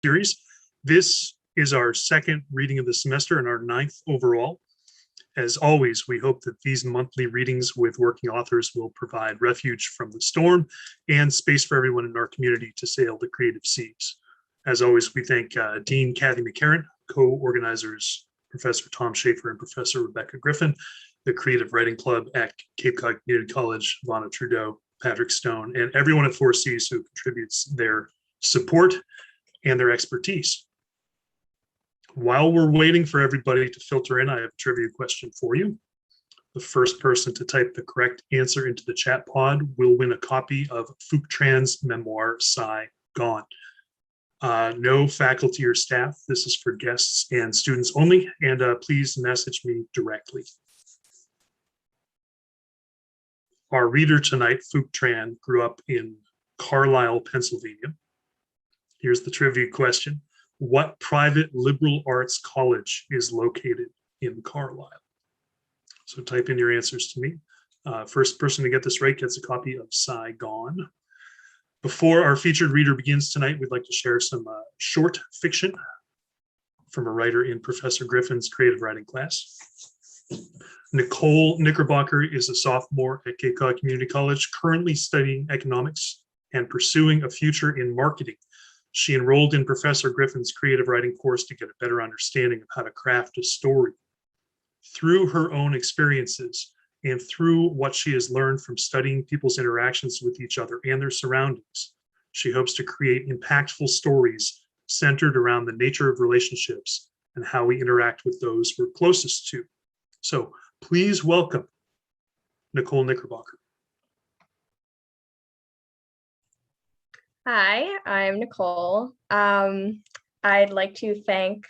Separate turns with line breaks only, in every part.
series. This is our second reading of the semester and our ninth overall. As always, we hope that these monthly readings with working authors will provide refuge from the storm and space for everyone in our community to sail the creative seas. As always, we thank Dean Kathy McCarran, co-organizers Professor Tom Schaefer and Professor Rebecca Griffin, the Creative Writing Club at Cape Cod Community College, Vonna Trudeau, Patrick Stone, and everyone at Four Seas who contributes their support and their expertise. While we're waiting for everybody to filter in, I have a trivia question for you. The first person to type the correct answer into the chat pod will win a copy of Phuc Tran's memoir, Sigh Gone. No faculty or staff. This is for guests and students only, and please message me directly. Our reader tonight, Phuc Tran, grew up in Carlisle, Pennsylvania. Here's the trivia question. What private liberal arts college is located in Carlisle? So type in your answers to me. First person to get this right gets a copy of Sigh Gone. Before our featured reader begins tonight, we'd like to share some short fiction from a writer in Professor Griffin's creative writing class. Nicole Nickerbacher is a sophomore at Cape Cod Community College, currently studying economics and pursuing a future in marketing. She enrolled in Professor Griffin's creative writing course to get a better understanding of how to craft a story. Through her own experiences and through what she has learned from studying people's interactions with each other and their surroundings, she hopes to create impactful stories centered around the nature of relationships and how we interact with those we're closest to. So please welcome Nicole Nickerbocker.
Hi, I'm Nicole. I'd like to thank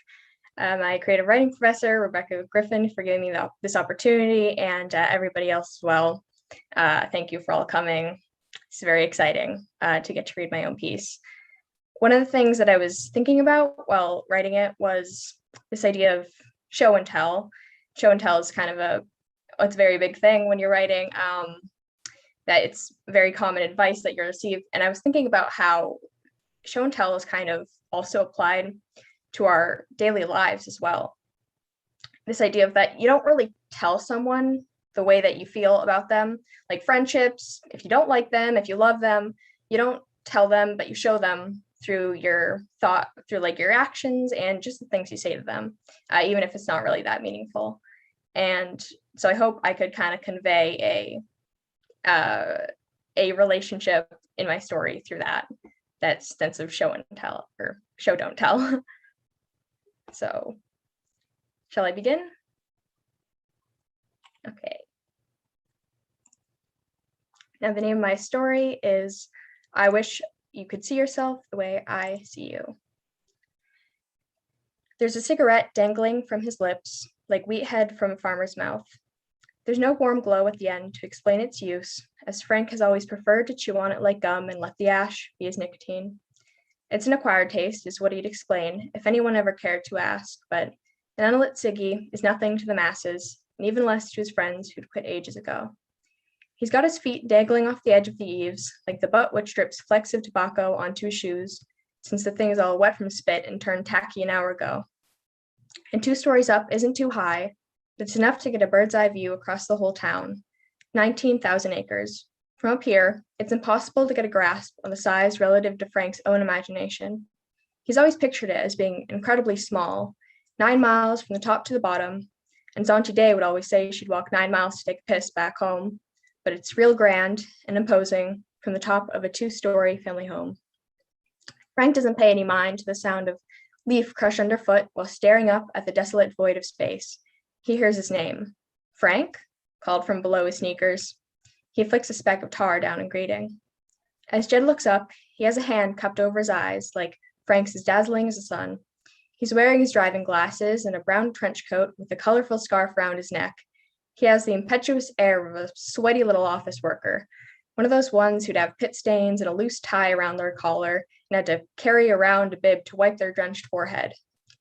my creative writing professor, Rebecca Griffin, for giving me this opportunity, and everybody else as well. Thank you for all coming. It's very exciting to get to read my own piece. One of the things that I was thinking about while writing it was this idea of show and tell. Show and tell is kind of it's a very big thing when you're writing. That it's very common advice that you'll receive. And I was thinking about how show and tell is kind of also applied to our daily lives as well. This idea of that you don't really tell someone the way that you feel about them, like friendships. If you don't like them, if you love them, you don't tell them, but you show them through your thought, through like your actions and just the things you say to them, even if it's not really that meaningful. And so I hope I could kind of convey a relationship in my story through that sense of show and tell, or show don't tell. So shall I begin? Okay. Now the name of my story is I Wish You Could See Yourself the Way I See You. There's a cigarette dangling from his lips like wheat head from a farmer's mouth. There's no warm glow at the end to explain its use, as Frank has always preferred to chew on it like gum and let the ash be his nicotine. It's an acquired taste, is what he'd explain, if anyone ever cared to ask, but an unlit ciggy is nothing to the masses, and even less to his friends who'd quit ages ago. He's got his feet dangling off the edge of the eaves, like the butt which drips flecks of tobacco onto his shoes, since the thing is all wet from spit and turned tacky an hour ago. And 2 stories up isn't too high, but it's enough to get a bird's eye view across the whole town, 19,000 acres. From up here, it's impossible to get a grasp on the size relative to Frank's own imagination. He's always pictured it as being incredibly small, 9 miles from the top to the bottom, and Zonti Day would always say she'd walk 9 miles to take a piss back home, but it's real grand and imposing from the top of a 2-story family home. Frank doesn't pay any mind to the sound of leaf crush underfoot while staring up at the desolate void of space. He hears his name. Frank? Called from below his sneakers. He flicks a speck of tar down in greeting. As Jed looks up, he has a hand cupped over his eyes, like Frank's as dazzling as the sun. He's wearing his driving glasses and a brown trench coat with a colorful scarf around his neck. He has the impetuous air of a sweaty little office worker, one of those ones who'd have pit stains and a loose tie around their collar and had to carry around a bib to wipe their drenched forehead.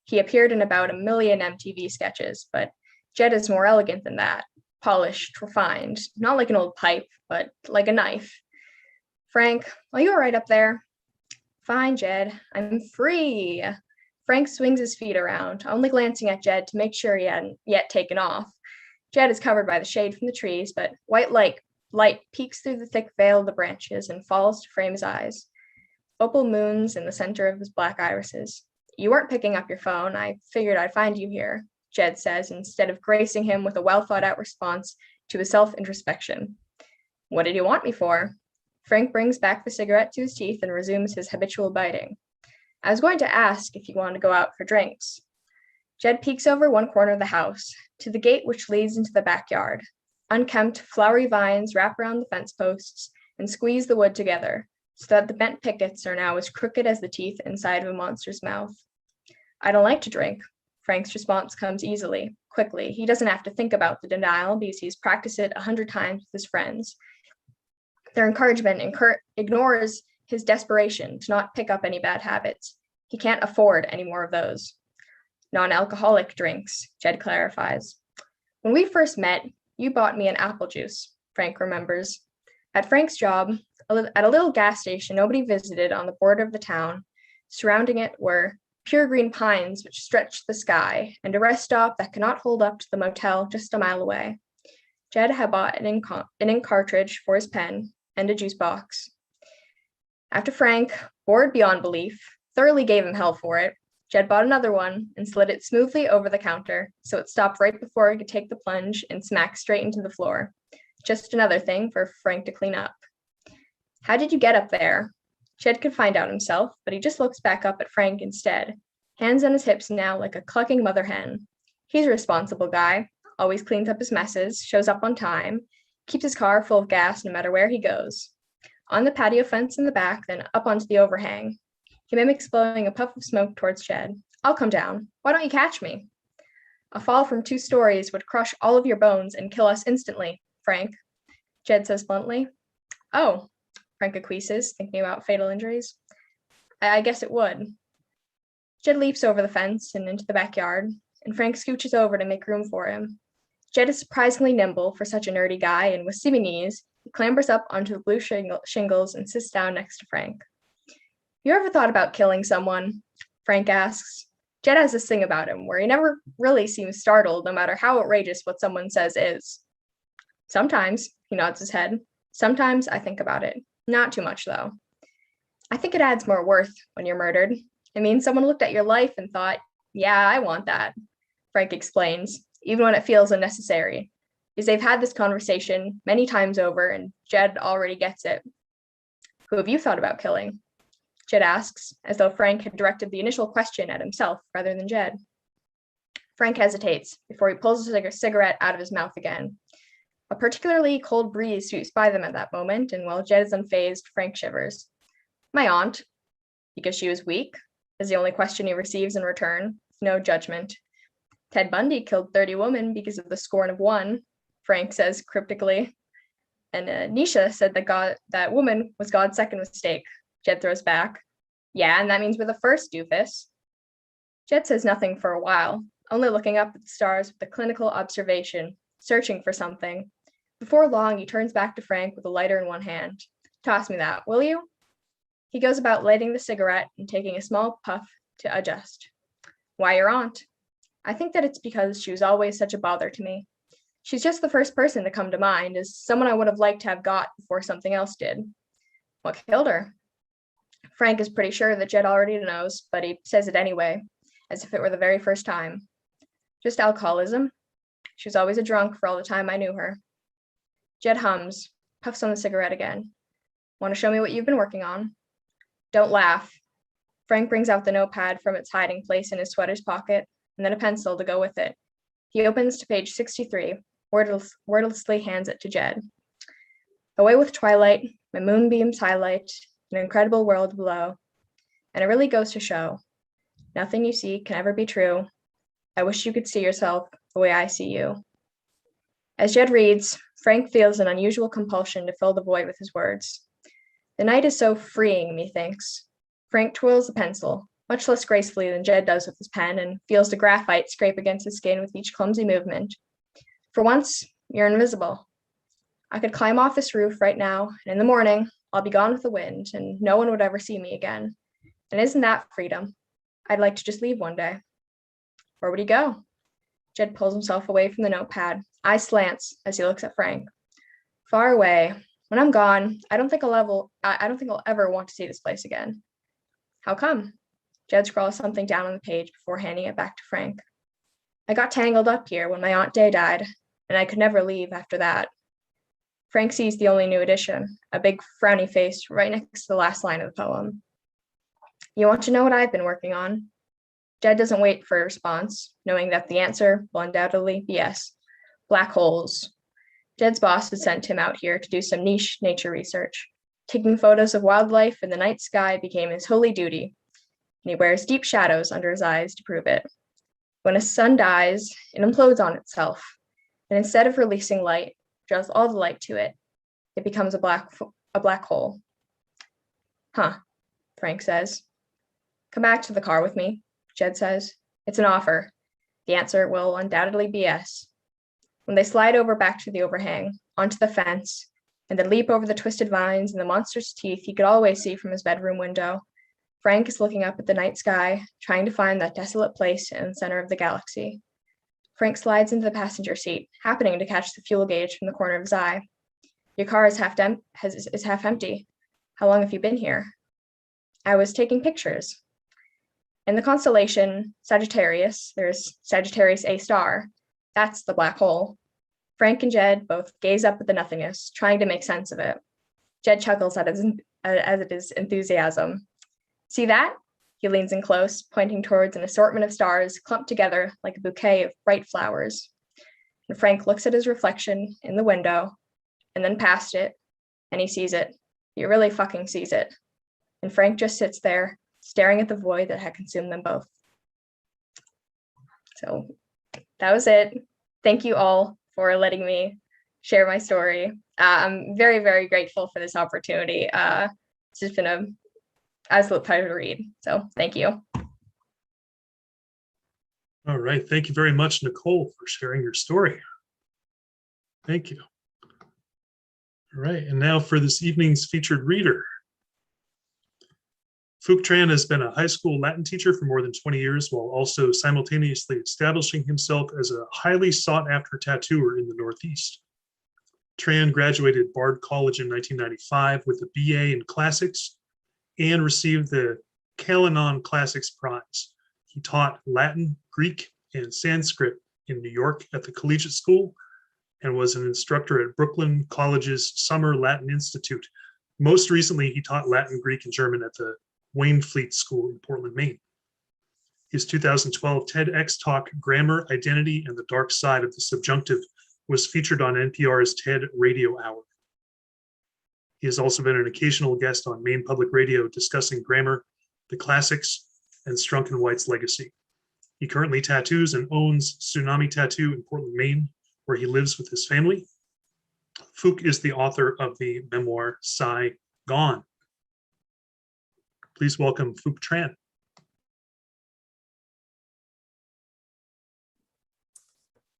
He appeared in about 1 million MTV sketches, but Jed is more elegant than that, polished, refined, not like an old pipe, but like a knife. Frank, are you all right up there? Fine, Jed, I'm free. Frank swings his feet around, only glancing at Jed to make sure he hadn't yet taken off. Jed is covered by the shade from the trees, but white light peeks through the thick veil of the branches and falls to frame his eyes. Opal moons in the center of his black irises. You weren't picking up your phone. I figured I'd find you here, Jed says, instead of gracing him with a well-thought-out response to his self-introspection. What did you want me for? Frank brings back the cigarette to his teeth and resumes his habitual biting. I was going to ask if you wanted to go out for drinks. Jed peeks over one corner of the house, to the gate which leads into the backyard. Unkempt, flowery vines wrap around the fence posts and squeeze the wood together, so that the bent pickets are now as crooked as the teeth inside of a monster's mouth. I don't like to drink. Frank's response comes easily, quickly. He doesn't have to think about the denial because he's practiced it 100 times with his friends. Their encouragement ignores his desperation to not pick up any bad habits. He can't afford any more of those. Non-alcoholic drinks, Jed clarifies. When we first met, you bought me an apple juice, Frank remembers. At Frank's job, at a little gas station nobody visited on the border of the town, surrounding it were pure green pines which stretched the sky, and a rest stop that could not hold up to the motel just a mile away. Jed had bought an ink cartridge for his pen and a juice box. After Frank, bored beyond belief, thoroughly gave him hell for it, Jed bought another one and slid it smoothly over the counter so it stopped right before he could take the plunge and smack straight into the floor. Just another thing for Frank to clean up. How did you get up there? Jed could find out himself, but he just looks back up at Frank instead, hands on his hips now like a clucking mother hen. He's a responsible guy, always cleans up his messes, shows up on time, keeps his car full of gas no matter where he goes. On the patio fence in the back, then up onto the overhang. He mimics blowing a puff of smoke towards Jed. I'll come down. Why don't you catch me? A fall from 2 stories would crush all of your bones and kill us instantly, Frank, Jed says bluntly. Oh, Frank acquiesces, thinking about fatal injuries. I guess it would. Jed leaps over the fence and into the backyard, and Frank scooches over to make room for him. Jed is surprisingly nimble for such a nerdy guy, and with sinewy knees, he clambers up onto the blue shingles and sits down next to Frank. You ever thought about killing someone? Frank asks. Jed has this thing about him where he never really seems startled, no matter how outrageous what someone says is. Sometimes, he nods his head. Sometimes I think about it. Not too much, though. I think it adds more worth when you're murdered. It means someone looked at your life and thought, yeah, I want that, Frank explains, even when it feels unnecessary, because they've had this conversation many times over and Jed already gets it. Who have you thought about killing? Jed asks, as though Frank had directed the initial question at himself rather than Jed. Frank hesitates before he pulls a cigarette out of his mouth again. A particularly cold breeze sweeps by them at that moment, and while Jed is unfazed, Frank shivers. My aunt, because she was weak, is the only question he receives in return, no judgment. Ted Bundy killed 30 women because of the scorn of one, Frank says cryptically. And Nisha said that woman was God's second mistake, Jed throws back. Yeah, and that means we're the first, doofus. Jed says nothing for a while, only looking up at the stars with a clinical observation, searching for something. Before long, he turns back to Frank with a lighter in one hand. Toss me that, will you? He goes about lighting the cigarette and taking a small puff to adjust. Why your aunt? I think that it's because she was always such a bother to me. She's just the first person to come to mind as someone I would have liked to have got before something else did. What killed her? Frank is pretty sure that Jed already knows, but he says it anyway, as if it were the very first time. Just alcoholism. She was always a drunk for all the time I knew her. Jed hums, puffs on the cigarette again. Want to show me what you've been working on? Don't laugh. Frank brings out the notepad from its hiding place in his sweater's pocket, and then a pencil to go with it. He opens to page 63, wordlessly hands it to Jed. Away with twilight, my moonbeams highlight an incredible world below. And it really goes to show, nothing you see can ever be true. I wish you could see yourself the way I see you. As Jed reads, Frank feels an unusual compulsion to fill the void with his words. The night is so freeing, methinks. Frank twirls the pencil, much less gracefully than Jed does with his pen, and feels the graphite scrape against his skin with each clumsy movement. For once, you're invisible. I could climb off this roof right now, and in the morning, I'll be gone with the wind, and no one would ever see me again. And isn't that freedom? I'd like to just leave one day. Where would he go? Jed pulls himself away from the notepad, eye slants as he looks at Frank. Far away. When I'm gone, I don't think I'll ever want to see this place again. How come? Jed scrawls something down on the page before handing it back to Frank. I got tangled up here when my Aunt Day died, and I could never leave after that. Frank sees the only new addition, a big frowny face right next to the last line of the poem. You want to know what I've been working on? Jed doesn't wait for a response, knowing that the answer will undoubtedly be yes. Black holes. Jed's boss had sent him out here to do some niche nature research. Taking photos of wildlife in the night sky became his holy duty, and he wears deep shadows under his eyes to prove it. When a sun dies, it implodes on itself, and instead of releasing light, draws all the light to it. It becomes a black hole. Huh, Frank says. Come back to the car with me, Jed says. It's an offer. The answer will undoubtedly be yes. When they slide over back to the overhang, onto the fence, and then leap over the twisted vines and the monstrous teeth he could always see from his bedroom window, Frank is looking up at the night sky, trying to find that desolate place in the center of the galaxy. Frank slides into the passenger seat, happening to catch the fuel gauge from the corner of his eye. Your car is half empty. How long have you been here? I was taking pictures. In the constellation Sagittarius, there's Sagittarius A star. That's the black hole. Frank and Jed both gaze up at the nothingness, trying to make sense of it. Jed chuckles at his enthusiasm. See that? He leans in close, pointing towards an assortment of stars clumped together like a bouquet of bright flowers. And Frank looks at his reflection in the window, and then past it, and he sees it. He really fucking sees it. And Frank just sits there, staring at the void that had consumed them both. So that was it. Thank you all for letting me share my story. I'm very, very grateful for this opportunity. It's just been an absolute pleasure to read. So thank you.
All right. Thank you very much, Nicole, for sharing your story. Thank you. All right. And now for this evening's featured reader. Phuc Tran has been a high school Latin teacher for more than 20 years, while also simultaneously establishing himself as a highly sought-after tattooer in the Northeast. Tran graduated Bard College in 1995 with a BA in Classics and received the Kalanon Classics Prize. He taught Latin, Greek, and Sanskrit in New York at the Collegiate School and was an instructor at Brooklyn College's Summer Latin Institute. Most recently, he taught Latin, Greek, and German at the Waynflete School in Portland, Maine. His 2012 TEDx talk, Grammar, Identity, and the Dark Side of the Subjunctive, was featured on NPR's TED Radio Hour. He has also been an occasional guest on Maine Public Radio discussing grammar, the classics, and Strunk and White's legacy. He currently tattoos and owns Tsunami Tattoo in Portland, Maine, where he lives with his family. Phuc is the author of the memoir, Sigh Gone. Please welcome Phuc Tran.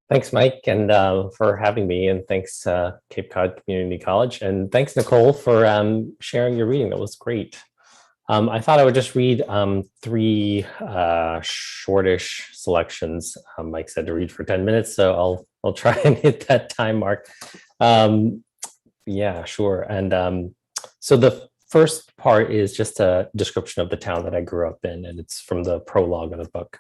Thanks, Mike, and for having me, and thanks Cape Cod Community College, and thanks, Nicole, for sharing your reading. That was great. I thought I would just read three shortish selections. Mike said to read for 10 minutes, so I'll try and hit that time mark. Yeah, sure. And so the first part is just a description of the town that I grew up in, and it's from the prologue of the book.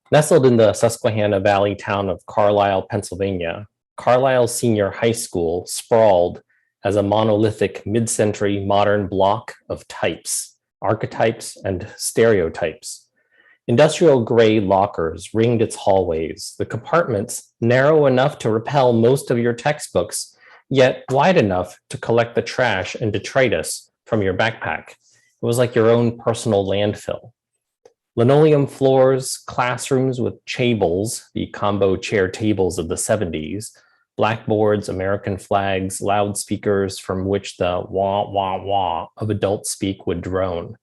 Nestled in the Susquehanna Valley town of Carlisle, Pennsylvania, Carlisle Senior High School sprawled as a monolithic mid-century modern block of types, archetypes, and stereotypes. Industrial gray lockers ringed its hallways, the compartments narrow enough to repel most of your textbooks, yet wide enough to collect the trash and detritus from your backpack. It was like your own personal landfill. Linoleum floors, classrooms with chables, the combo chair tables of the 70s, blackboards, American flags, loudspeakers from which the wah, wah, wah of adult speak would drone.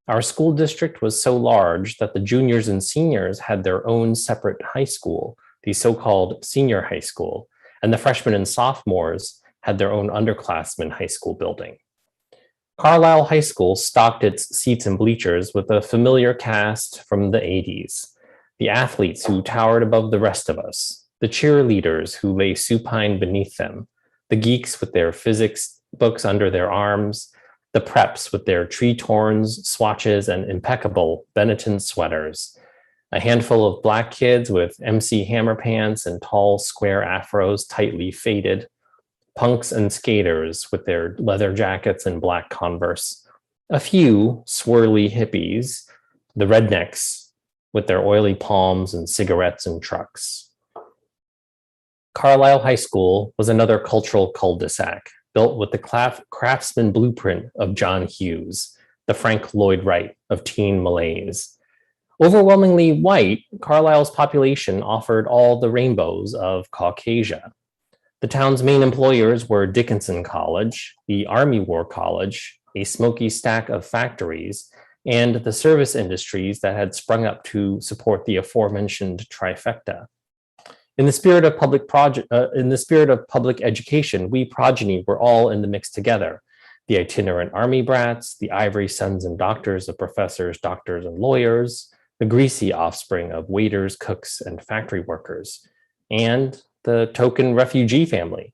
Our school district was so large that the juniors and seniors had their own separate high school, the so-called senior high school, and the freshmen and sophomores had their own underclassmen high school building. Carlisle High School stocked its seats and bleachers with a familiar cast from the 80s, the athletes who towered above the rest of us, the cheerleaders who lay supine beneath them, the geeks with their physics books under their arms, the preps with their tree-torns, swatches, and impeccable Benetton sweaters, a handful of Black kids with MC Hammer pants and tall square afros tightly faded, punks and skaters with their leather jackets and black Converse, a few swirly hippies, the rednecks with their oily palms and cigarettes and trucks. Carlisle High School was another cultural cul-de-sac, built with the craftsman blueprint of John Hughes, the Frank Lloyd Wright of teen malaise. Overwhelmingly white, Carlisle's population offered all the rainbows of Caucasia. The town's main employers were Dickinson College, the Army War College, a smoky stack of factories, and the service industries that had sprung up to support the aforementioned trifecta. In the spirit of public education, we progeny were all in the mix together. The itinerant army brats, the ivory sons and doctors of professors, doctors, and lawyers, the greasy offspring of waiters, cooks, and factory workers, and the token refugee family.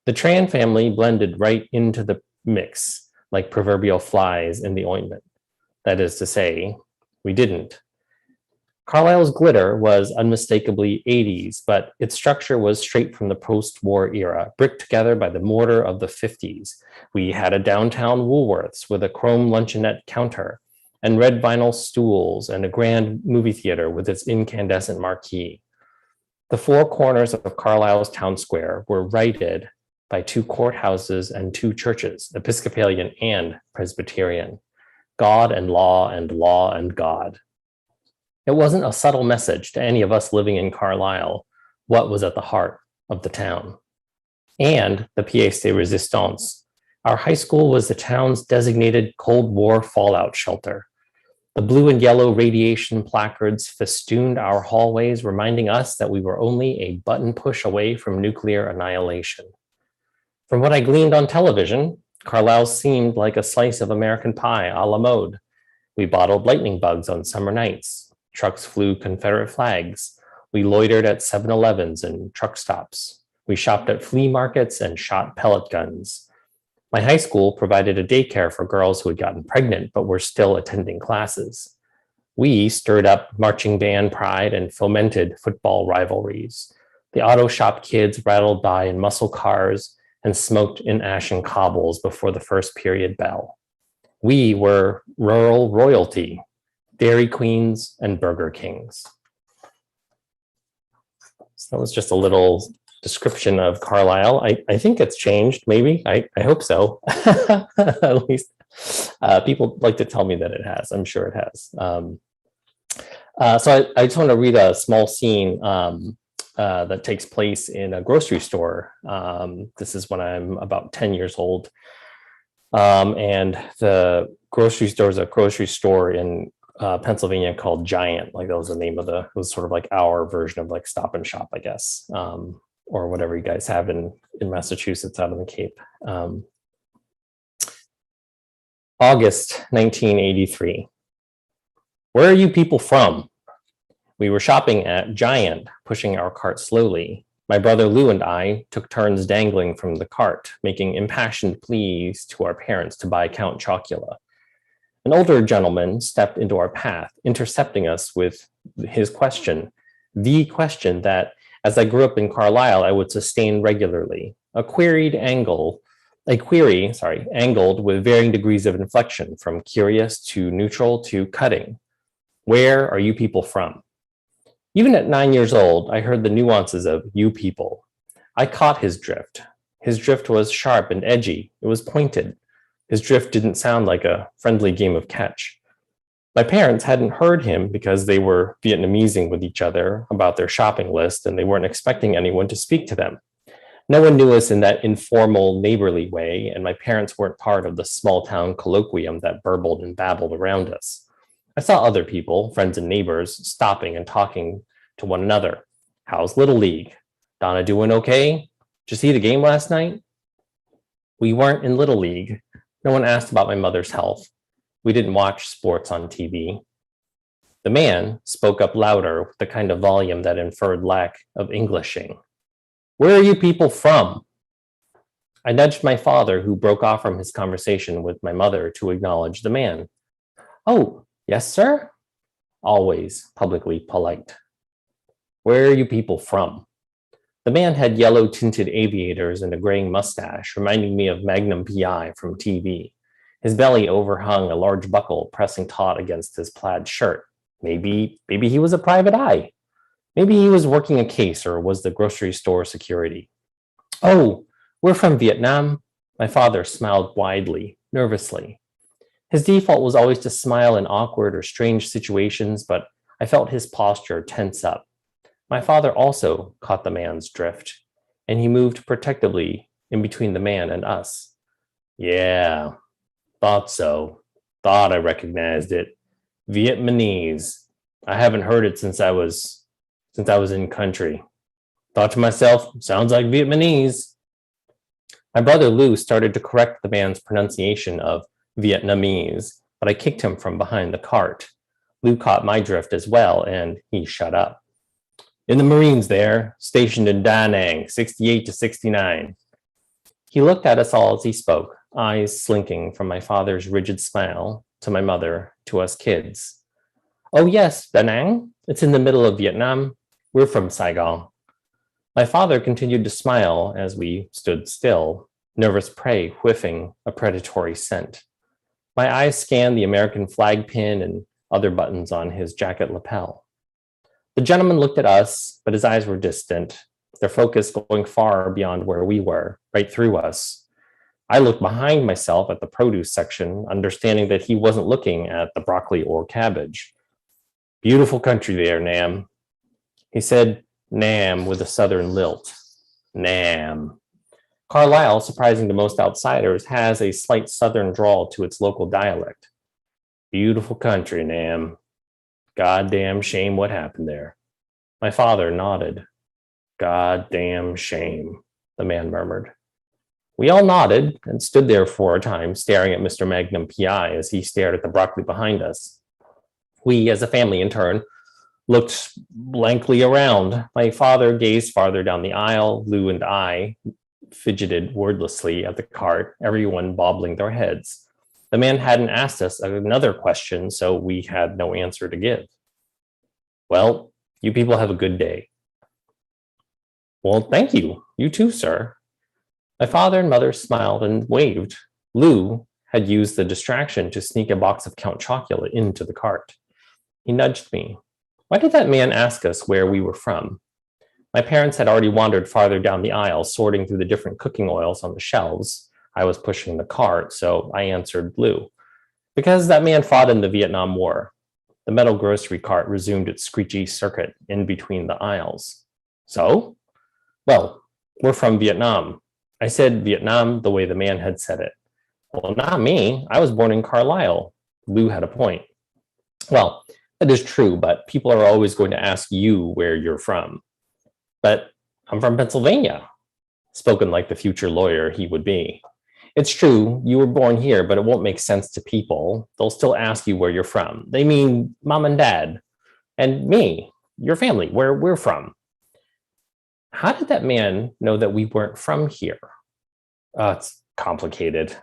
The Tran family blended right into the mix, like proverbial flies in the ointment. That is to say, we didn't. Carlisle's glitter was unmistakably 80s, but its structure was straight from the post-war era, bricked together by the mortar of the 50s. We had a downtown Woolworths with a chrome luncheonette counter and red vinyl stools and a grand movie theater with its incandescent marquee. The four corners of Carlisle's town square were righted by two courthouses and two churches, Episcopalian and Presbyterian, God and law and God. It wasn't a subtle message to any of us living in Carlisle what was at the heart of the town. And the pièce de résistance. Our high school was the town's designated Cold War fallout shelter. The blue and yellow radiation placards festooned our hallways, reminding us that we were only a button push away from nuclear annihilation. From what I gleaned on television, Carlisle seemed like a slice of American pie a la mode. We bottled lightning bugs on summer nights. Trucks flew Confederate flags. We loitered at 7-Elevens and truck stops. We shopped at flea markets and shot pellet guns. My high school provided a daycare for girls who had gotten pregnant but were still attending classes. We stirred up marching band pride and fomented football rivalries. The auto shop kids rattled by in muscle cars and smoked in ashen cobbles before the first period bell. We were rural royalty, Dairy Queens and Burger Kings. So that was just a little description of Carlisle. I think it's changed, maybe. I hope so. At least people like to tell me that it has. I'm sure it has. So I just want to read a small scene that takes place in a grocery store. This is when I'm about 10 years old. And the grocery store is a grocery store in Pennsylvania called Giant. Like that was the name of it was sort of like our version of like Stop and Shop, I guess, or whatever you guys have in Massachusetts out on the Cape. August 1983. Where are you people from? We were shopping at Giant, pushing our cart slowly. My brother Lou and I took turns dangling from the cart, making impassioned pleas to our parents to buy Count Chocula. An older gentleman stepped into our path, intercepting us with his question, the question that, as I grew up in Carlisle, I would sustain regularly, a query angled with varying degrees of inflection, from curious to neutral to cutting. Where are you people from? Even at 9 years old, I heard the nuances of you people. I caught his drift. His drift was sharp and edgy. It was pointed. His drift didn't sound like a friendly game of catch. My parents hadn't heard him because they were Vietnamesing with each other about their shopping list, and they weren't expecting anyone to speak to them. No one knew us in that informal, neighborly way, and my parents weren't part of the small-town colloquium that burbled and babbled around us. I saw other people, friends and neighbors, stopping and talking to one another. How's Little League? Donna doing okay? Did you see the game last night? We weren't in Little League. No one asked about my mother's health. We didn't watch sports on TV. The man spoke up louder with the kind of volume that inferred lack of Englishing. Where are you people from? I nudged my father, who broke off from his conversation with my mother to acknowledge the man. Oh, yes, sir? Always publicly polite. Where are you people from? The man had yellow-tinted aviators and a graying mustache, reminding me of Magnum PI from TV. His belly overhung a large buckle pressing taut against his plaid shirt. Maybe he was a private eye. Maybe he was working a case or was the grocery store security. Oh, we're from Vietnam. My father smiled widely, nervously. His default was always to smile in awkward or strange situations, but I felt his posture tense up. My father also caught the man's drift, and he moved protectively in between the man and us. Yeah, thought so. Thought I recognized it. Vietnamese. I haven't heard it since I was in country. Thought to myself, sounds like Vietnamese. My brother Lou started to correct the man's pronunciation of Vietnamese, but I kicked him from behind the cart. Lou caught my drift as well, and he shut up. In the Marines there, stationed in Da Nang, 68 to 69. He looked at us all as he spoke, eyes slinking from my father's rigid smile to my mother, to us kids. Oh yes, Da Nang. It's in the middle of Vietnam. We're from Saigon. My father continued to smile as we stood still, nervous prey whiffing a predatory scent. My eyes scanned the American flag pin and other buttons on his jacket lapel. The gentleman looked at us, but his eyes were distant, their focus going far beyond where we were, right through us. I looked behind myself at the produce section, understanding that he wasn't looking at the broccoli or cabbage. Beautiful country there, Nam. He said Nam with a southern lilt. Nam. Carlisle, surprising to most outsiders, has a slight southern drawl to its local dialect. Beautiful country, Nam. Goddamn shame what happened there. My father nodded. Goddamn shame, the man murmured. We all nodded and stood there for a time, staring at Mr. Magnum PI as he stared at the broccoli behind us. We, as a family in turn, looked blankly around. My father gazed farther down the aisle. Lou and I fidgeted wordlessly at the cart, everyone bobbling their heads. The man hadn't asked us another question, so we had no answer to give. Well, you people have a good day. Well, thank you. You too, sir. My father and mother smiled and waved. Lou had used the distraction to sneak a box of Count Chocula into the cart. He nudged me. Why did that man ask us where we were from? My parents had already wandered farther down the aisle, sorting through the different cooking oils on the shelves. I was pushing the cart, so I answered Lou. Because that man fought in the Vietnam War. The metal grocery cart resumed its screechy circuit in between the aisles. So? Well, we're from Vietnam. I said Vietnam the way the man had said it. Well, not me. I was born in Carlisle. Lou had a point. Well, that is true, but people are always going to ask you where you're from. But I'm from Pennsylvania, spoken like the future lawyer he would be. It's true, you were born here, but it won't make sense to people. They'll still ask you where you're from. They mean mom and dad, and me, your family, where we're from. How did that man know that we weren't from here? It's complicated.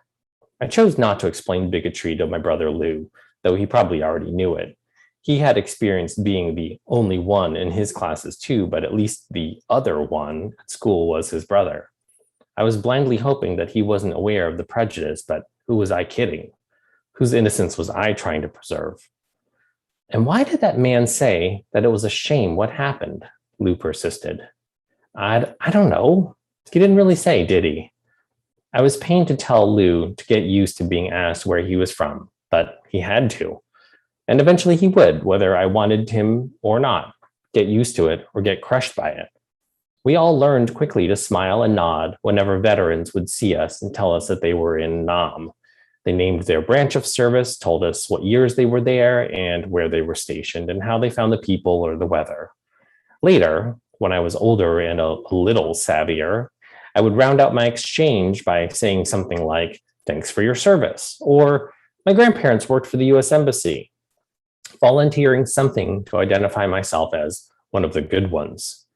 I chose not to explain bigotry to my brother Lou, though he probably already knew it. He had experienced being the only one in his classes too, but at least the other one at school was his brother. I was blindly hoping that he wasn't aware of the prejudice, but who was I kidding? Whose innocence was I trying to preserve? And why did that man say that it was a shame what happened? Lou persisted. I don't know. He didn't really say, did he? I was pained to tell Lou to get used to being asked where he was from, but he had to. And eventually he would, whether I wanted him or not, get used to it or get crushed by it. We all learned quickly to smile and nod whenever veterans would see us and tell us that they were in Nam. They named their branch of service, told us what years they were there and where they were stationed and how they found the people or the weather. Later, when I was older and a little savvier, I would round out my exchange by saying something like, "Thanks for your service," or "My grandparents worked for the US Embassy," volunteering something to identify myself as one of the good ones.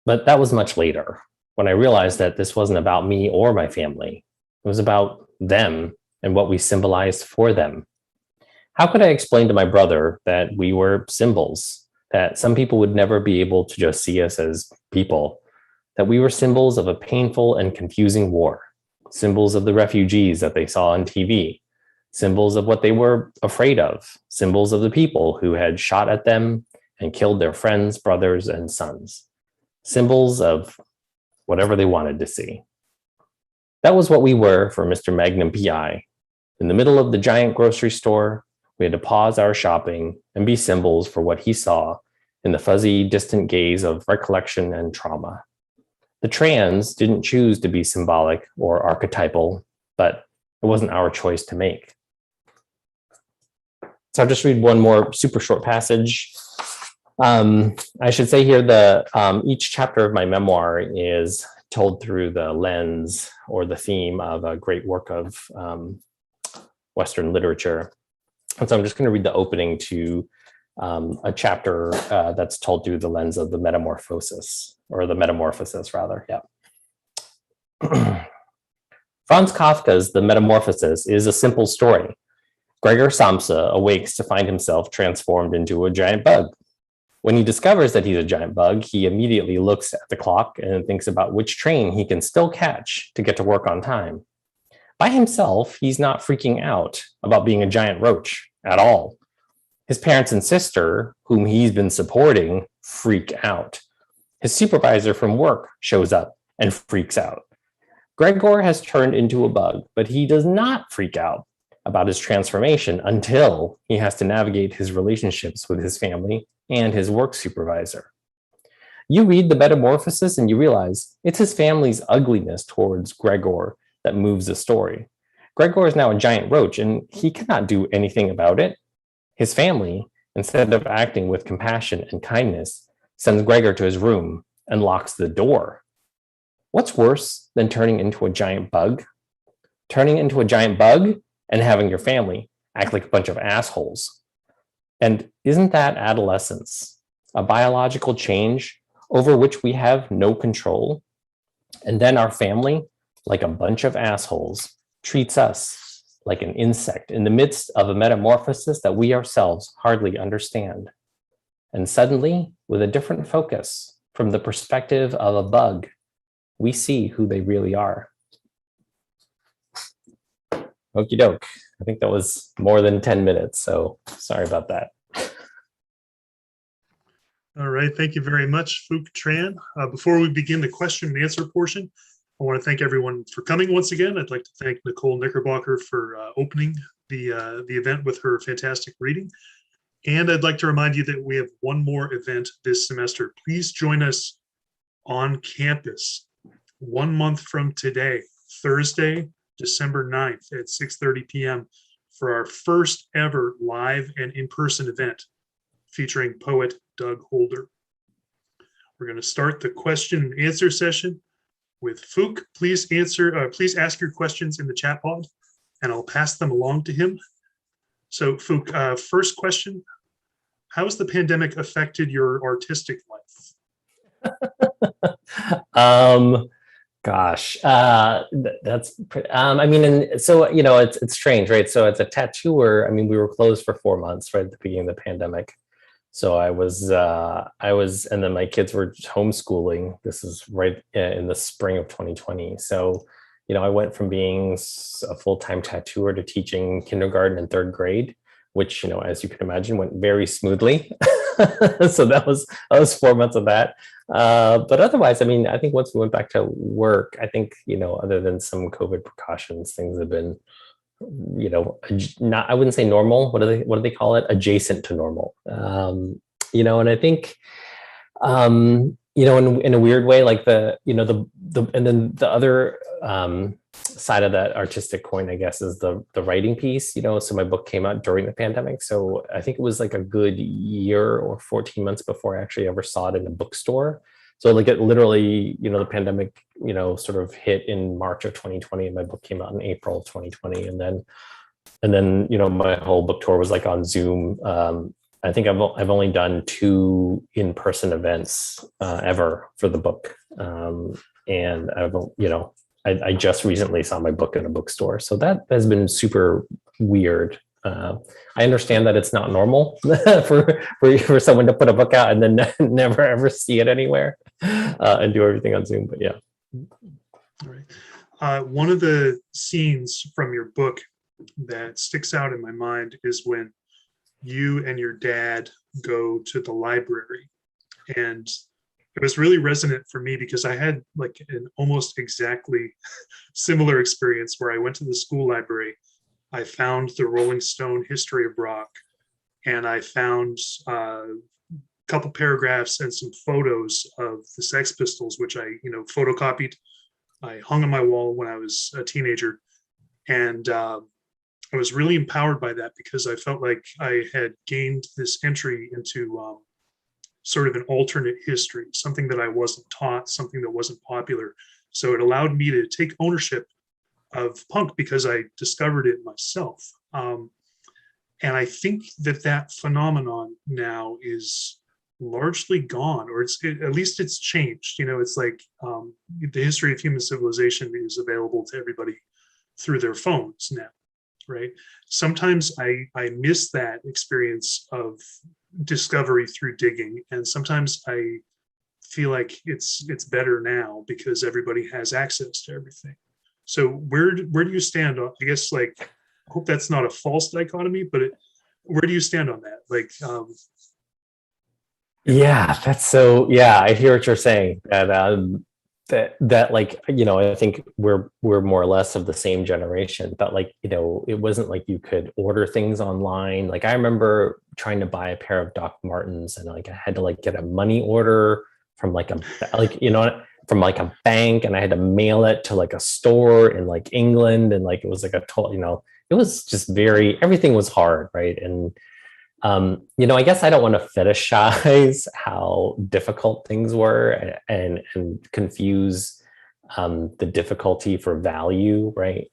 But that was much later, when I realized that this wasn't about me or my family. It was about them and what we symbolized for them. How could I explain to my brother that we were symbols, that some people would never be able to just see us as people, that we were symbols of a painful and confusing war, symbols of the refugees that they saw on TV, symbols of what they were afraid of, symbols of the people who had shot at them and killed their friends, brothers, and sons, symbols of whatever they wanted to see. That was what we were for Mr. Magnum PI. In the middle of the giant grocery store, we had to pause our shopping and be symbols for what he saw in the fuzzy, distant gaze of recollection and trauma. The Trans didn't choose to be symbolic or archetypal, but it wasn't our choice to make. So I'll just read one more super short passage. I should say here that each chapter of my memoir is told through the lens or the theme of a great work of Western literature. And so I'm just going to read the opening to a chapter that's told through the lens of the metamorphosis, or the metamorphosis rather, yeah. Franz Kafka's The Metamorphosis is a simple story. Gregor Samsa awakes to find himself transformed into a giant bug. When he discovers that he's a giant bug, he immediately looks at the clock and thinks about which train he can still catch to get to work on time. By himself, he's not freaking out about being a giant roach at all. His parents and sister, whom he's been supporting, freak out. His supervisor from work shows up and freaks out. Gregor has turned into a bug, but he does not freak out about his transformation until he has to navigate his relationships with his family and his work supervisor. You read The Metamorphosis and you realize it's his family's ugliness towards Gregor that moves the story. Gregor is now a giant roach and he cannot do anything about it. His family, instead of acting with compassion and kindness, sends Gregor to his room and locks the door. What's worse than turning into a giant bug? Turning into a giant bug and having your family act like a bunch of assholes. And isn't that adolescence, a biological change over which we have no control? And then our family, like a bunch of assholes, treats us like an insect in the midst of a metamorphosis that we ourselves hardly understand. And suddenly, with a different focus from the perspective of a bug, we see who they really are. Okie doke. I think that was more than 10 minutes, so sorry about that.
All right, thank you very much, Phuc Tran. Before we begin the question and answer portion, I want to thank everyone for coming once again. I'd like to thank Nicole Knickerbocker for opening the event with her fantastic reading. And I'd like to remind you that we have one more event this semester. Please join us on campus 1 month from today, Thursday, December 9th at 6:30 p.m. for our first ever live and in-person event featuring poet Doug Holder. We're going to start the question and answer session with Phuc. Please ask your questions in the chat pod and I'll pass them along to him. So Phuc, first question, how has the pandemic affected your artistic life?
That's I mean, and so, you know, it's strange, right? So as a tattooer, I mean, we were closed for 4 months right at the beginning of the pandemic. So I was, and then my kids were homeschooling. This is right in the spring of 2020. So, you know, I went from being a full-time tattooer to teaching kindergarten and third grade, which, you know, as you can imagine, went very smoothly. So that was 4 months of that. But otherwise, I mean, I think once we went back to work, I think, you know, other than some COVID precautions, things have been, you know, not, I wouldn't say normal. What do they call it? Adjacent to normal. You know, and I think, you know, in a weird way, like and then the other side of that artistic coin, I guess, is the writing piece, you know. So my book came out during the pandemic. So I think it was like a good year or 14 months before I actually ever saw it in a bookstore. So like it literally, the pandemic, sort of hit in March of 2020, and my book came out in April of 2020. And then, my whole book tour was like on Zoom. I think I've only done 2 in-person events ever for the book. And I just recently saw my book in a bookstore. So that has been super weird. I understand that it's not normal for someone to put a book out and then never ever see it anywhere and do everything on Zoom. But yeah.
All right. One of the scenes from your book that sticks out in my mind is when you and your dad go to the library. And it was really resonant for me because I had like an almost exactly similar experience where I went to the school library. I found the Rolling Stone History of Rock, and I found a couple paragraphs and some photos of the Sex Pistols, which I, photocopied. I hung on my wall when I was a teenager, and I was really empowered by that because I felt like I had gained this entry into sort of an alternate history, something that I wasn't taught, something that wasn't popular. So it allowed me to take ownership of punk because I discovered it myself. And I think that phenomenon now is largely gone, or at least it's changed. It's like the history of human civilization is available to everybody through their phones now, right? Sometimes I miss that experience of discovery through digging, and sometimes I feel like it's better now because everybody has access to everything. So where do you stand on, I guess, like, I hope that's not a false dichotomy, but where do you stand on that? Like,
yeah, that's so, yeah, I hear what you're saying, that like, I think we're more or less of the same generation, but like, it wasn't like you could order things online. Like I remember trying to buy a pair of Doc Martens, and like I had to like get a money order from like from like a bank, and I had to mail it to like a store in like England, and like it was like it was just everything was hard, right? And I guess I don't want to fetishize how difficult things were and confuse the difficulty for value, right?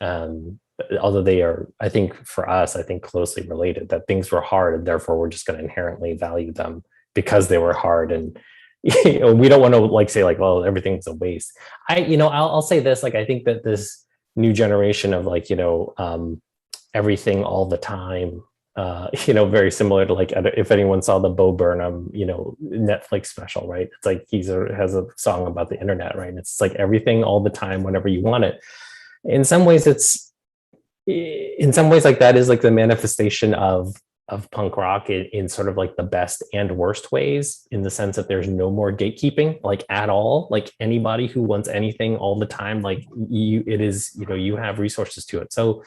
Although they are, I think for us, closely related, that things were hard and therefore we're just going to inherently value them because they were hard. And we don't want to like say like, well, everything's a waste. I'll say this, like, I think that this new generation of like, everything all the time, very similar to like, if anyone saw the Bo Burnham, Netflix special, right? It's like has a song about the internet, right? It's like everything all the time, whenever you want it. In some ways like that is like the manifestation of punk rock in sort of like the best and worst ways, in the sense that there's no more gatekeeping, like at all. Like anybody who wants anything all the time, like you have resources to it. So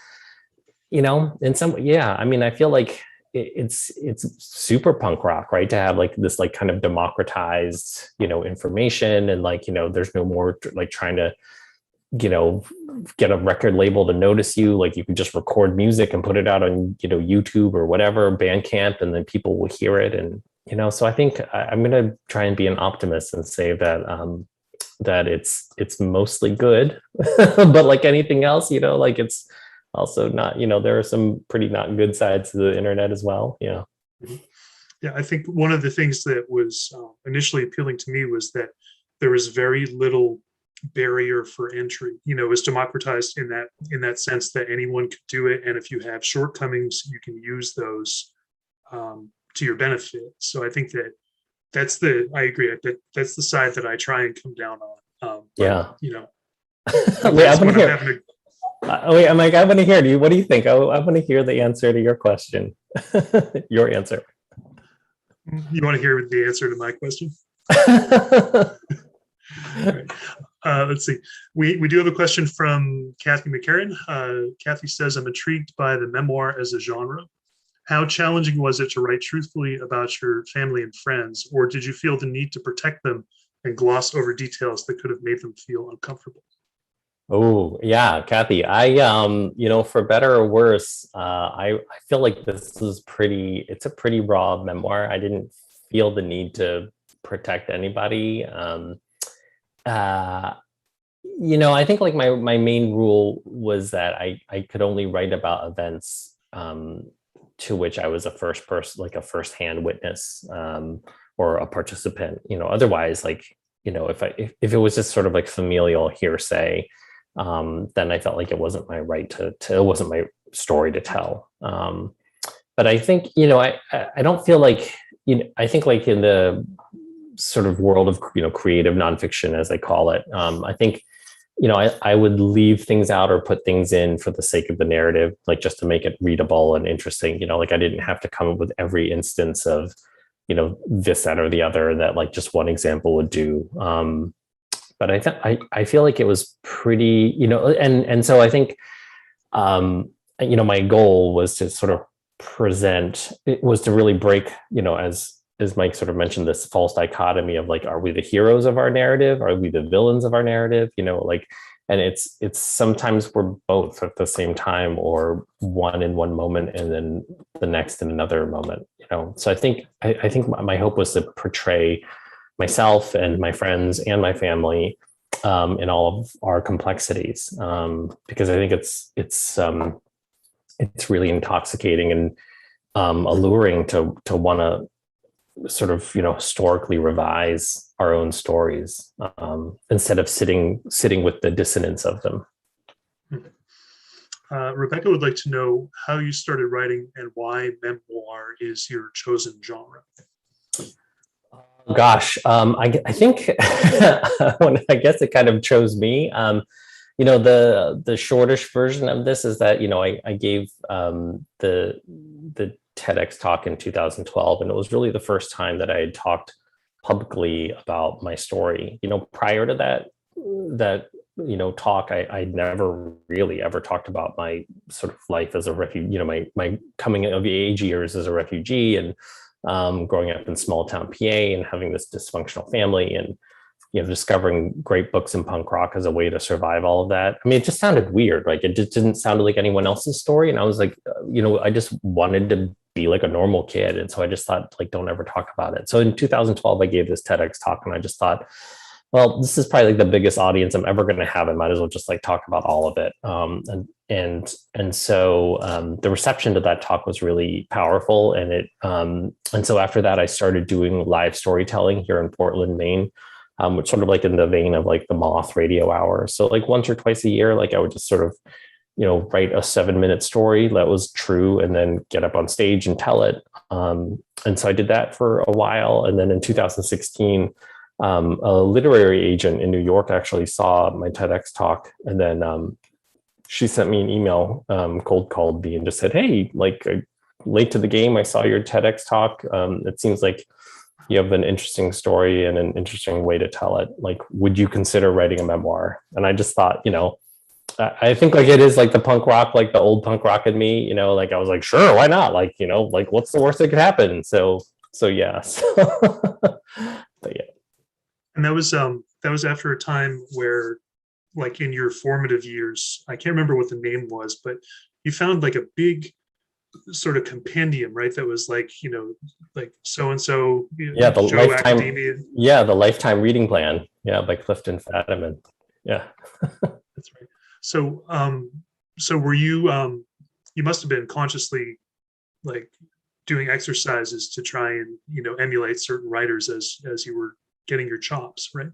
in some, yeah, I mean, I feel like it's super punk rock, right? To have like this like kind of democratized, information, and like, there's no more like trying to, get a record label to notice you. Like you can just record music and put it out on, YouTube or whatever, Bandcamp, and then people will hear it. And, so I think I'm going to try and be an optimist and say that, that it's mostly good, but like anything else, like it's also not, there are some pretty not good sides to the internet as well. Yeah.
Yeah, I think one of the things that was initially appealing to me was that there was very little barrier for entry. It was democratized in that sense that anyone could do it, and if you have shortcomings, you can use those to your benefit. So I think I agree. That's the side that I try and come down on.
Yeah.
Wait, I want
to hear. What do you think? I want to hear the answer to your question. Your answer.
You want to hear the answer to my question? All right. Let's see. We do have a question from Kathy McCarran. Kathy says, I'm intrigued by the memoir as a genre. How challenging was it to write truthfully about your family and friends, or did you feel the need to protect them and gloss over details that could have made them feel uncomfortable?
Oh yeah, Kathy, I for better or worse, I feel like it's a pretty raw memoir. I didn't feel the need to protect anybody. Uh, I think like my main rule was that I could only write about events to which I was a first person, like a firsthand witness, or a participant. Otherwise, like, if it was just sort of like familial hearsay, then I felt like it wasn't my right to it wasn't my story to tell. But I think, I don't feel like, I think like in the sort of world of, creative nonfiction, as they call it, I think, I would leave things out or put things in for the sake of the narrative, like just to make it readable and interesting. Like I didn't have to come up with every instance of, this, that, or the other that like just one example would do. But I feel like it was pretty, and so I think, my goal was to sort of it was to really break, as Mike sort of mentioned, this false dichotomy of like, are we the heroes of our narrative? Are we the villains of our narrative? And it's sometimes we're both at the same time, or one in one moment and then the next in another moment, So I think my hope was to portray myself and my friends and my family in all of our complexities, because I think it's really intoxicating and alluring to want to sort of historically revise our own stories, instead of sitting with the dissonance of them.
Rebecca would like to know how you started writing and why memoir is your chosen genre.
Gosh, I think I guess it kind of chose me. The shortish version of this is that I gave the TEDx talk in 2012, and it was really the first time that I had talked publicly about my story. Prior to that talk, I'd never really ever talked about my sort of life as a refugee, my coming of age years as a refugee, and growing up in small town PA and having this dysfunctional family, and discovering great books in punk rock as a way to survive all of that. I mean, it just sounded weird. Like it just didn't sound like anyone else's story. And I was like, I just wanted to be like a normal kid. And so I just thought, like, don't ever talk about it. So in 2012, I gave this TEDx talk, and I just thought, well, this is probably like the biggest audience I'm ever going to have. I might as well just like talk about all of it. And so the reception to that talk was really powerful. And so after that, I started doing live storytelling here in Portland, Maine, which sort of like in the vein of like the Moth Radio Hour. So like once or twice a year, like I would just sort of, write a 7-minute story that was true and then get up on stage and tell it. And so I did that for a while. And then in 2016, a literary agent in New York actually saw my TEDx talk. And then she sent me an email, cold called me and just said, hey, like late to the game, I saw your TEDx talk. It seems like you have an interesting story and an interesting way to tell it. Like, would you consider writing a memoir? And I just thought, I think like it is like the punk rock, like the old punk rock in me, like I was like, sure, why not? Like, like what's the worst that could happen? So yeah. But yeah.
And that was after a time where, like in your formative years, I can't remember what the name was, but you found like a big sort of compendium, right? That was like, like so-and-so,
yeah, the
Joe
lifetime,
Academia.
yeah, the lifetime reading plan. Yeah, by Clifton Fadiman. Yeah.
That's right. So, so were you, you must have been consciously like doing exercises to try and, emulate certain writers as you were getting your chops, right?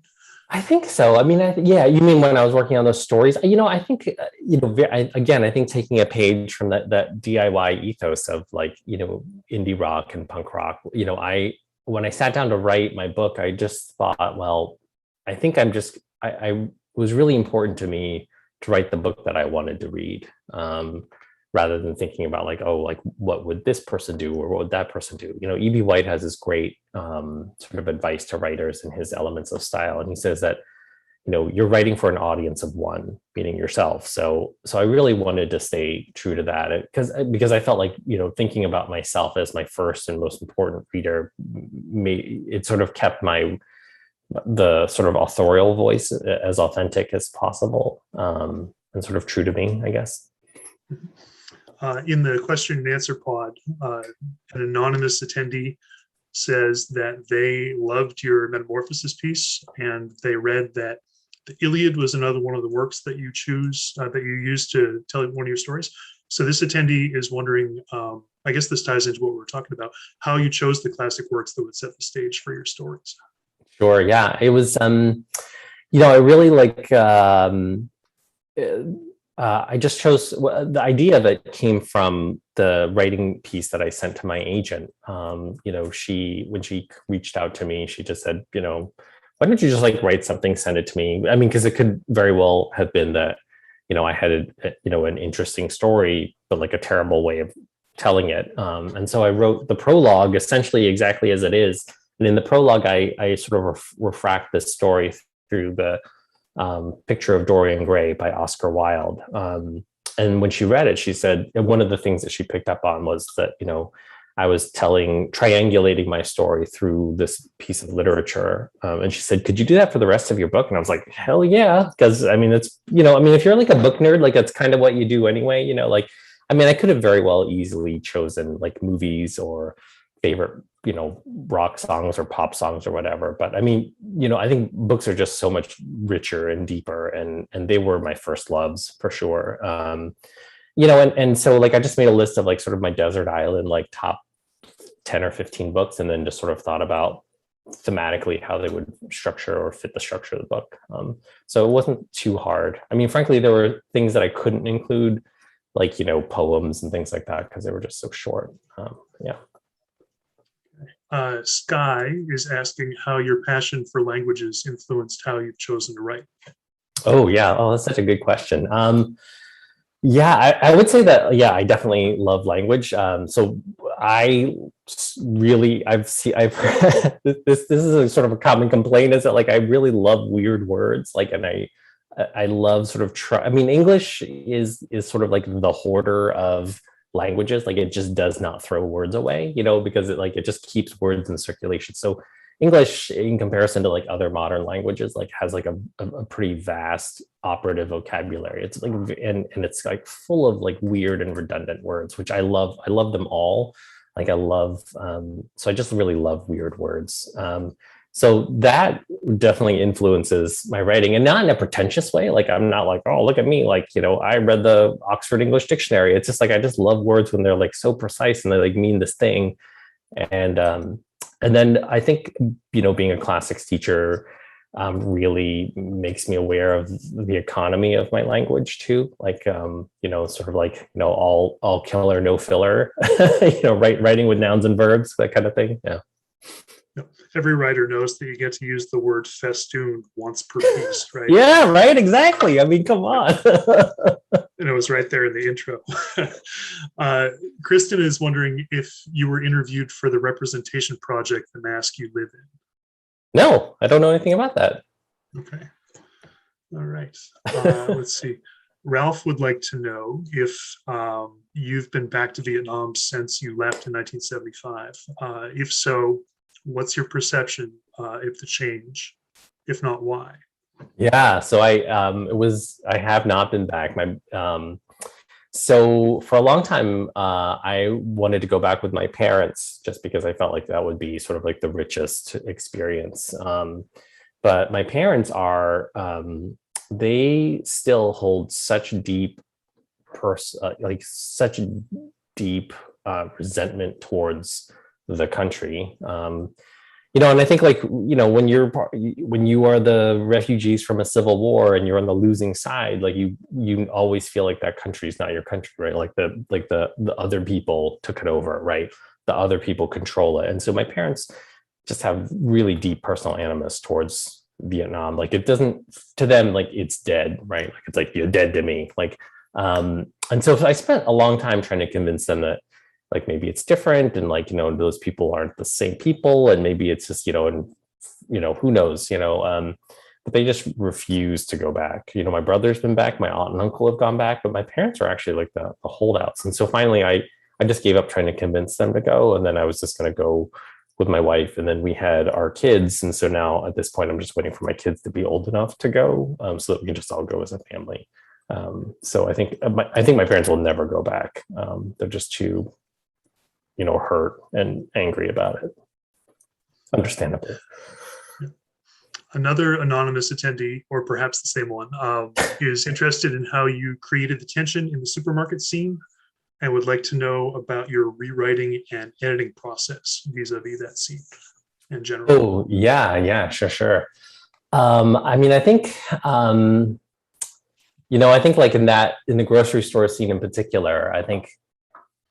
I think so. I mean, yeah, you mean when I was working on those stories? I think, I think taking a page from that DIY ethos of like, indie rock and punk rock, when I sat down to write my book, I just thought, well, I think I was really important to me to write the book that I wanted to read, rather than thinking about like, oh, like what would this person do or what would that person do? E.B. White has this great sort of advice to writers in his Elements of Style. And he says that, you're writing for an audience of one, meaning yourself. So I really wanted to stay true to that because I felt like, thinking about myself as my first and most important reader, it sort of kept the sort of authorial voice as authentic as possible, and sort of true to me, I guess.
In the question and answer pod, an anonymous attendee says that they loved your Metamorphosis piece, and they read that the Iliad was another one of the works that you used to tell one of your stories. So this attendee is wondering, I guess this ties into what we were talking about, how you chose the classic works that would set the stage for your stories.
Sure. Yeah, it was, I really like, I just chose, the idea of it came from the writing piece that I sent to my agent. When she reached out to me, she just said, why don't you just like write something, send it to me? I mean, because it could very well have been that, I had an interesting story, but like a terrible way of telling it. And so I wrote the prologue essentially exactly as it is. And in the prologue, I sort of refract this story through the Picture of Dorian Gray by Oscar Wilde. And when she read it, she said one of the things that she picked up on was that, I was triangulating my story through this piece of literature. And she said, could you do that for the rest of your book? And I was like, hell yeah. Because it's, if you're like a book nerd, like that's kind of what you do anyway, I could have very well easily chosen like movies or favorite, rock songs or pop songs or whatever. But I think books are just so much richer and deeper, and they were my first loves for sure. And so like I just made a list of like sort of my desert island, like top 10 or 15 books, and then just sort of thought about thematically how they would structure or fit the structure of the book. So it wasn't too hard. Frankly, there were things that I couldn't include, like, poems and things like that, because they were just so short. Yeah.
Sky is asking how your passion for languages influenced how you've chosen to write.
Oh, yeah. Oh, that's such a good question. Yeah, I would say that, yeah, I definitely love language. So I've heard this is a sort of a common complaint, is that like I really love weird words, like, and I love sort of English is sort of like the hoarder of languages. Like it just does not throw words away, because it just keeps words in circulation. So English, in comparison to like other modern languages, like has like a pretty vast operative vocabulary. It's like, and it's like full of like weird and redundant words, which I love. I love them all. Like I love, so I just really love weird words. So that definitely influences my writing, and not in a pretentious way. Like I'm not like, oh, look at me. Like, I read the Oxford English Dictionary. It's just like, I just love words when they're like so precise and they like mean this thing. And then I think, being a classics teacher really makes me aware of the economy of my language too. Like, sort of like, all killer, no filler, writing with nouns and verbs, that kind of thing. Yeah.
Every writer knows that you get to use the word festoon once per piece, right?
Yeah, right. Exactly. Come on.
And it was right there in the intro. Kristen is wondering if you were interviewed for the representation project, The Mask You Live In.
No, I don't know anything about that.
Okay. All right. Let's see. Ralph would like to know if you've been back to Vietnam since you left in 1975. If so, what's your perception if the change? If not, why?
Yeah, so I have not been back. So for a long time, I wanted to go back with my parents just because I felt like that would be sort of like the richest experience. But my parents they still hold such deep resentment towards the country. And I think when you are the refugees from a civil war and you're on the losing side, like you always feel like that country is not your country, right? Like the other people took it over, right? The other people control it. And so my parents just have really deep personal animus towards Vietnam. Like it doesn't, to them, like it's dead, right? Like it's like, you're dead to me. Like, and so I spent a long time trying to convince them that like maybe it's different, and like those people aren't the same people, and maybe it's just and who knows, but they just refuse to go back. My brother's been back, my aunt and uncle have gone back, but my parents are actually like the holdouts. And so finally I just gave up trying to convince them to go, and then I was just going to go with my wife, and then we had our kids, and so now at this point I'm just waiting for my kids to be old enough to go, so that we can just all go as a family. So I think my parents will never go back. They're just too hurt and angry about it. Understandable.
Another anonymous attendee, or perhaps the same one, is interested in how you created the tension in the supermarket scene and would like to know about your rewriting and editing process vis-a-vis that scene in general.
Oh, yeah, sure. I mean, I think, I think like in the grocery store scene in particular, I think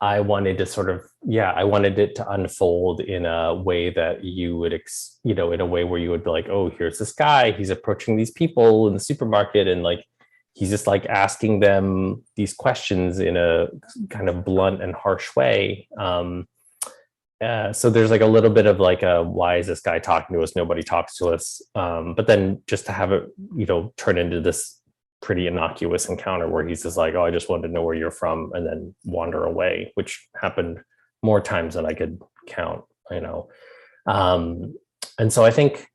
I wanted to I wanted it to unfold in a way that you would, in a way where you would be like, oh, here's this guy, he's approaching these people in the supermarket and like, he's just like asking them these questions in a kind of blunt and harsh way. So there's like a little bit of like why is this guy talking to us? Nobody talks to us. But then just to have it, turn into this pretty innocuous encounter where he's just like, oh, I just wanted to know where you're from, and then wander away, which happened more times than I could count, And so I think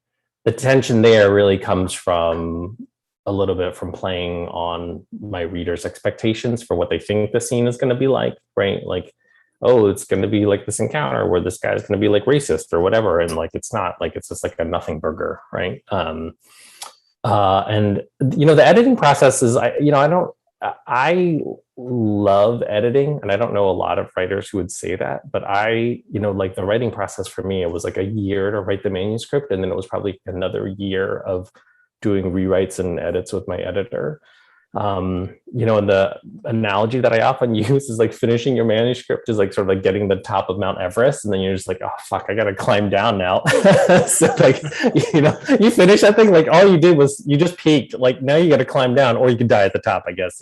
the tension there really comes from a little bit from playing on my readers' expectations for what they think the scene is going to be like, right? Like, oh, it's going to be like this encounter where this guy's going to be like racist or whatever. And like, it's not, like, it's just like a nothing burger, right? And the editing process is, I love editing, and I don't know a lot of writers who would say that, but like the writing process for me, it was like a year to write the manuscript. And then it was probably another year of doing rewrites and edits with my editor. And the analogy that I often use is like finishing your manuscript is like sort of like getting the top of Mount Everest, and then you're just like, oh fuck, I gotta climb down now. So like, you finish that thing, like all you did was you just peaked, like now you gotta climb down, or you could die at the top, I guess.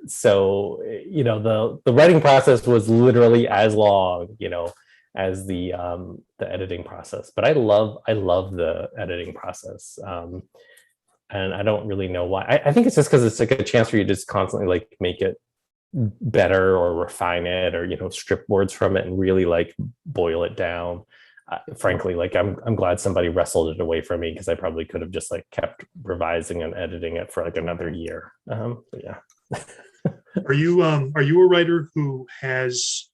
So the writing process was literally as long as the editing process, but I love the editing process. And I don't really know why. I think it's just because it's like a chance for you to just constantly like make it better or refine it, or strip words from it and really like boil it down. Frankly, like I'm glad somebody wrestled it away from me, because I probably could have just like kept revising and editing it for like another year. But yeah.
Are you a writer who has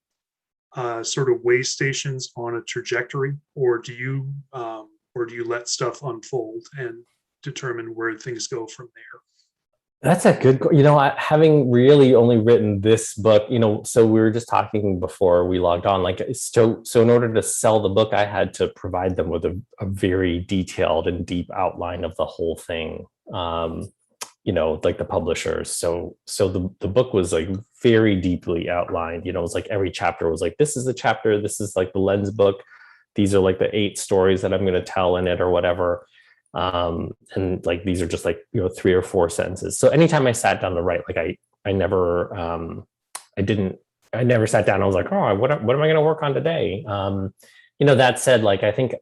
sort of way stations on a trajectory, or do you let stuff unfold and determine where things go from there?
That's a good, having really only written this book, so we were just talking before we logged on, like, so in order to sell the book, I had to provide them with a very detailed and deep outline of the whole thing. Like the publishers. So the book was like very deeply outlined, it was like every chapter was like, this is the chapter, this is like the lens book, these are like the 8 stories that I'm going to tell in it or whatever. And like these are just like 3 or 4 sentences. So anytime I sat down to write, like I never sat down. I was like, oh, what am I going to work on today? That said, like I think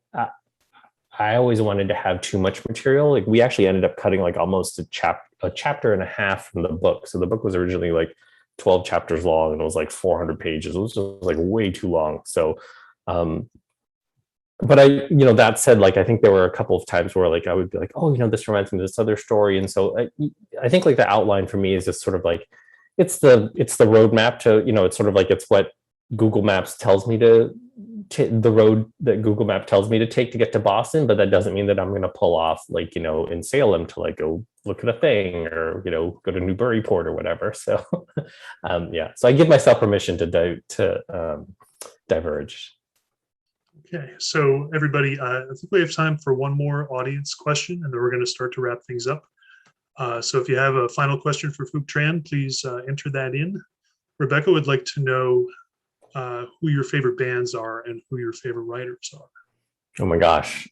I always wanted to have too much material. Like we actually ended up cutting like almost a chapter and a half from the book. So the book was originally like 12 chapters long, and it was like 400 pages. It was just like way too long. So but that said, like, I think there were a couple of times where like, I would be like, oh, this reminds me of this other story. And so I think like the outline for me is just sort of like, it's the roadmap to, it's sort of like, it's what Google Maps tells me the road that Google Map tells me to take to get to Boston. But that doesn't mean that I'm going to pull off like, in Salem to like go look at a thing, or, go to Newburyport or whatever. So, yeah, so I give myself permission to diverge.
Okay, so everybody, I think we have time for one more audience question, and then we're going to start to wrap things up. So if you have a final question for Phuc Tran, please enter that in. Rebecca would like to know who your favorite bands are and who your favorite writers are.
Oh my gosh.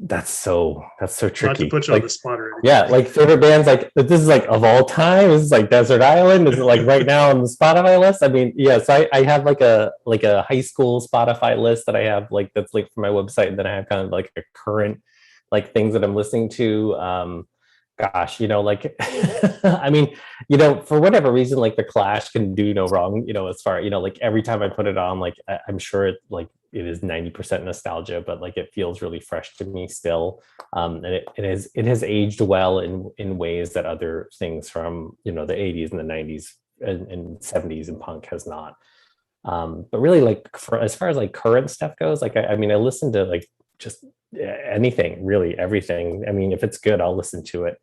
That's so tricky.
Not to put you on the spot or anything.
Yeah, like favorite bands, like this is like of all time. This is like Desert Island. Is it like right now on the Spotify list? I mean, yes, I have like a high school Spotify list that I have like that's linked from my website, and then I have kind of like a current like things that I'm listening to. Gosh, like I mean, for whatever reason, like the Clash can do no wrong, as far, like every time I put it on, like I'm sure it like it is 90% nostalgia, but like it feels really fresh to me still. And it has aged well in ways that other things from the 80s and the 90s and 70s and punk has not. But really, like for as far as like current stuff goes, like I mean, I listen to like just anything, really everything. I mean, if it's good, I'll listen to it.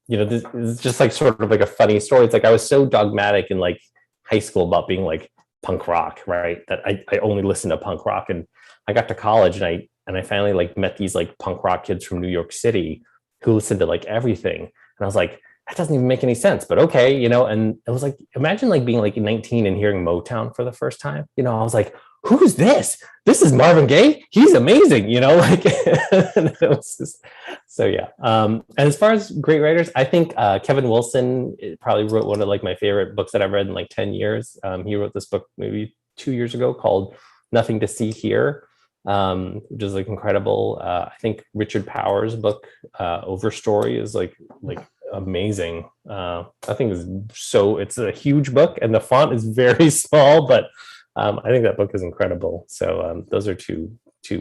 This is just like sort of like a funny story. It's like I was so dogmatic in like high school about being like punk rock, right? That I only listened to punk rock, and I got to college and I finally like met these like punk rock kids from New York City who listened to like everything, and I was like, that doesn't even make any sense, but okay, and it was like, imagine like being like 19 and hearing Motown for the first time. I was like, who's this? This is Marvin Gaye. He's amazing, like it was just, so yeah. And as far as great writers, I think Kevin Wilson probably wrote one of like my favorite books that I've read in like 10 years. He wrote this book maybe 2 years ago called Nothing to See Here, which is like incredible. I think Richard Powers' book Overstory is like amazing. I think it's a huge book and the font is very small, but I think that book is incredible. So those are two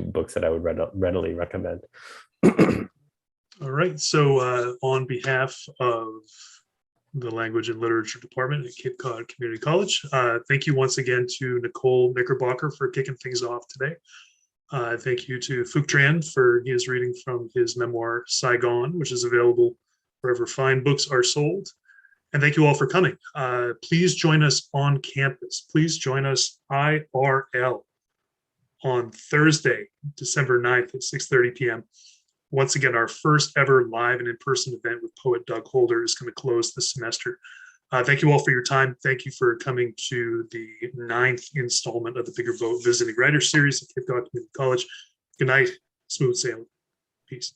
books that I would readily recommend.
All right. So on behalf of the Language and Literature Department at Cape Cod Community College, thank you once again to Nicole Knickerbocker for kicking things off today. Thank you to Phuc Tran for his reading from his memoir, Saigon, which is available wherever fine books are sold. And thank you all for coming. Please join us on campus. Please join us IRL on Thursday, December 9th at 6:30 p.m. Once again, our first ever live and in-person event with poet Doug Holder is going to close this semester. Thank you all for your time. Thank you for coming to the 9th installment of the Bigger Boat Visiting Writers Series at Cape Cod Community College. Good night. Smooth sailing. Peace.